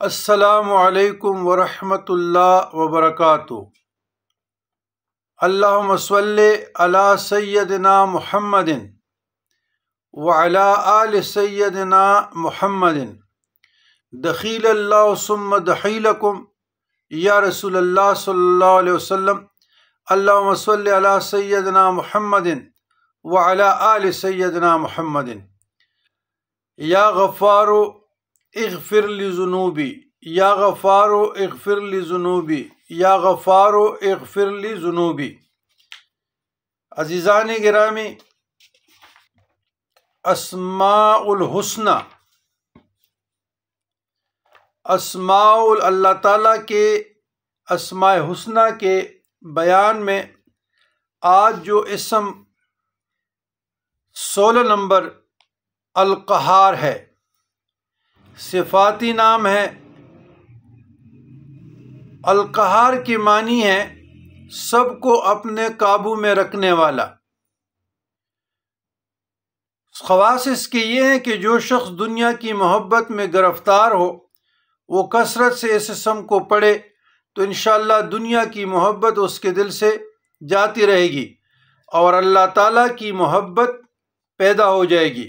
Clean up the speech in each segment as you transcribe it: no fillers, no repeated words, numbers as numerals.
السلام علیکم ورحمۃ اللہ وبرکاتہ۔ اللہم صلی علی سیدنا محمد وعلی آل سیدنا محمد۔ دخیل اللہ ثم دخیلکم یا رسول اللہ صلی اللہ علیہ وسلم۔ اللہم صلی علی سیدنا محمد وعلی آل سیدنا محمد۔ یا غفار اغفر لی ذنوبی، یا غفار اغفر لی ذنوبی، یا غفار اغفر لی ذنوبی۔ عزیزان گرامی، اسماء الحسنی، اللہ تعالیٰ کے اسماء حسنی کے بیان میں آج جو اسم 16 نمبر القہار ہے، صفاتی نام ہے۔ القہار کی معنی ہے سب کو اپنے قابو میں رکھنے والا۔ خواص اس کے یہ ہیں کہ جو شخص دنیا کی محبت میں گرفتار ہو وہ کثرت سے اس اسم کو پڑھے تو انشاءاللہ دنیا کی محبت اس کے دل سے جاتی رہے گی اور اللہ تعالیٰ کی محبت پیدا ہو جائے گی۔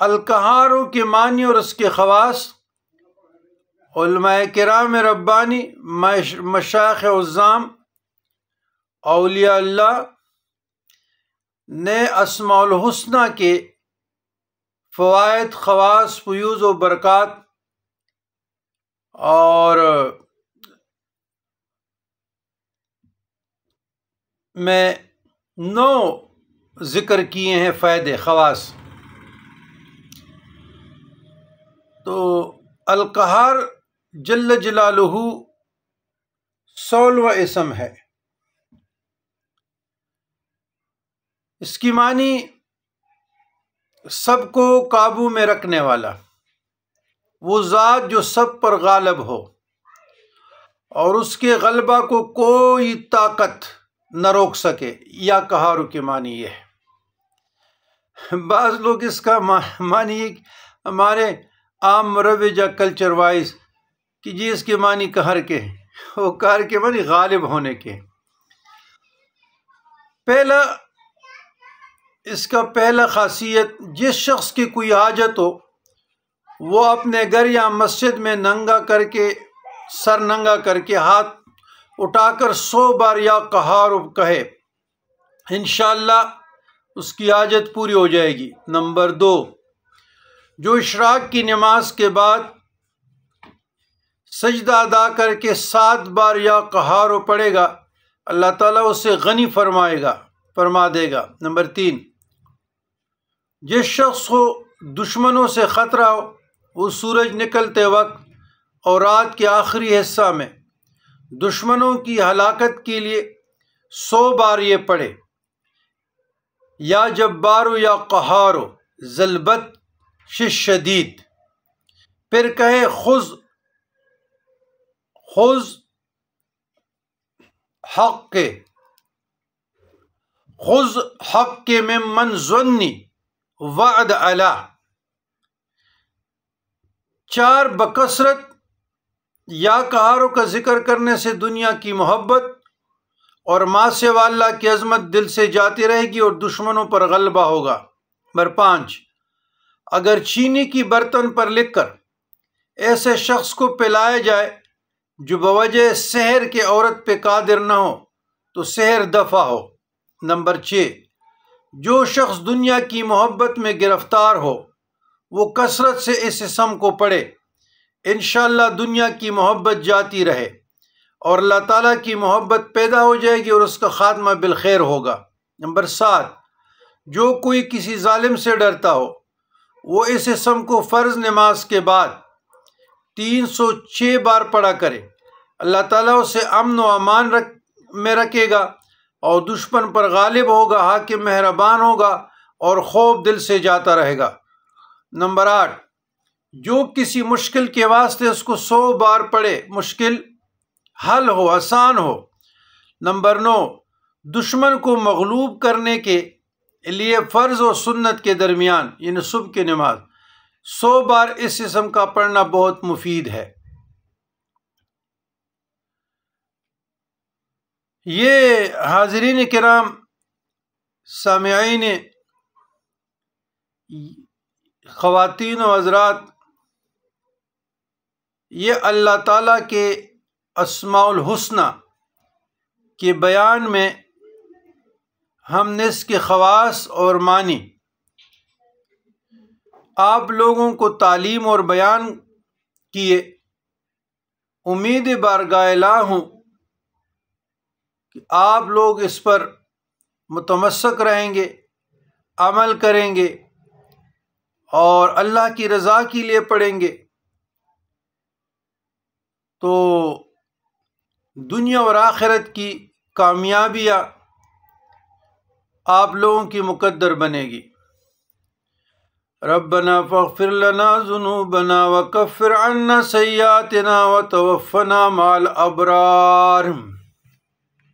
القہاروں کے معنی اور اس کے خواص علماء کرام ربانی، مشائخ عظام، اولیاء اللہ نے اسماء الحسنی کے فوائد، خواص، فیوز و برکات اور میں 9 ذکر کیے ہیں فائدے، خواص۔ تو القہار جل جلالہ 16واں اسم ہے۔ اس کی معنی سب کو قابو میں رکھنے والا، وہ ذات جو سب پر غالب ہو اور اس کے غلبہ کو کوئی طاقت نہ روک سکے۔ یا قہار کے معنی یہ ہے۔ بعض لوگ اس کا معنی ہمارے عام رویہ کلچر وائز کہ جی اس کے معنی قہر کے ہیں، وہ قہر کے معنی غالب ہونے کے۔ اس کا پہلا خاصیت، جس شخص کی کوئی حاجت ہو وہ اپنے گھر یا مسجد میں ننگا کر کے، سر ننگا کر کے، ہاتھ اٹھا کر 100 بار یا قہار کہے، انشاءاللہ اس کی حاجت پوری ہو جائے گی۔ نمبر 2، جو اشراق کی نماز کے بعد سجدہ ادا کر کے 7 بار یا قہار پڑھے گا، اللہ تعالیٰ اسے غنی فرما دے گا۔ نمبر 3، جس شخص کو دشمنوں سے خطرہ ہو وہ سورج نکلتے وقت اور رات کے آخری حصہ میں دشمنوں کی ہلاکت کے لیے 100 بار یہ پڑھے، یا جبارو یا قہارو ذلبت شدید، پھر کہے خذ حق کے ممن ظنی وعد علا۔ 4 بکثرت یا قہاروں کا ذکر کرنے سے دنیا کی محبت اور ما سوا اللہ کی عظمت دل سے جاتی رہے گی اور دشمنوں پر غلبہ ہوگا۔ نمبر 5، اگر چینی کی برتن پر لکھ کر ایسے شخص کو پلایا جائے جو بوجہ سحر کے عورت پہ قادر نہ ہو تو سحر دفع ہو۔ نمبر 6، جو شخص دنیا کی محبت میں گرفتار ہو وہ کثرت سے اس اسم کو پڑھے، انشاءاللہ دنیا کی محبت جاتی رہے اور اللہ تعالیٰ کی محبت پیدا ہو جائے گی اور اس کا خاتمہ بالخیر ہوگا۔ نمبر 7، جو کوئی کسی ظالم سے ڈرتا ہو وہ اس اسم کو فرض نماز کے بعد 306 بار پڑھا کرے، اللہ تعالیٰ اسے امن و امان میں رکھے گا اور دشمن پر غالب ہوگا، حاکم مہربان ہوگا اور خوف دل سے جاتا رہے گا۔ نمبر 8، جو کسی مشکل کے واسطے اس کو 100 بار پڑھے، مشکل حل ہو، آسان ہو۔ نمبر 9، دشمن کو مغلوب کرنے کے لیے فرض و سنت کے درمیان یعنی صبح کی نماز 100 بار اس اسم کا پڑھنا بہت مفید ہے۔ یہ حاضرین کرام سامعین، خواتین و حضرات، یہ اللہ تعالیٰ کے اسماء الحسنی کے بیان میں ہم نے اس کے خواص اور معنی آپ لوگوں کو تعلیم اور بیان کیے۔ امید بارگاہ الہ ہوں کہ آپ لوگ اس پر متمسک رہیں گے، عمل کریں گے اور اللہ کی رضا کے لیے پڑھیں گے تو دنیا اور آخرت کی کامیابیاں آپ لوگوں کی مقدر بنے گی۔ ربنا فاغفر لنا ذنوبنا وکفر عنا سیئاتنا وتوفنا مع الابرار۔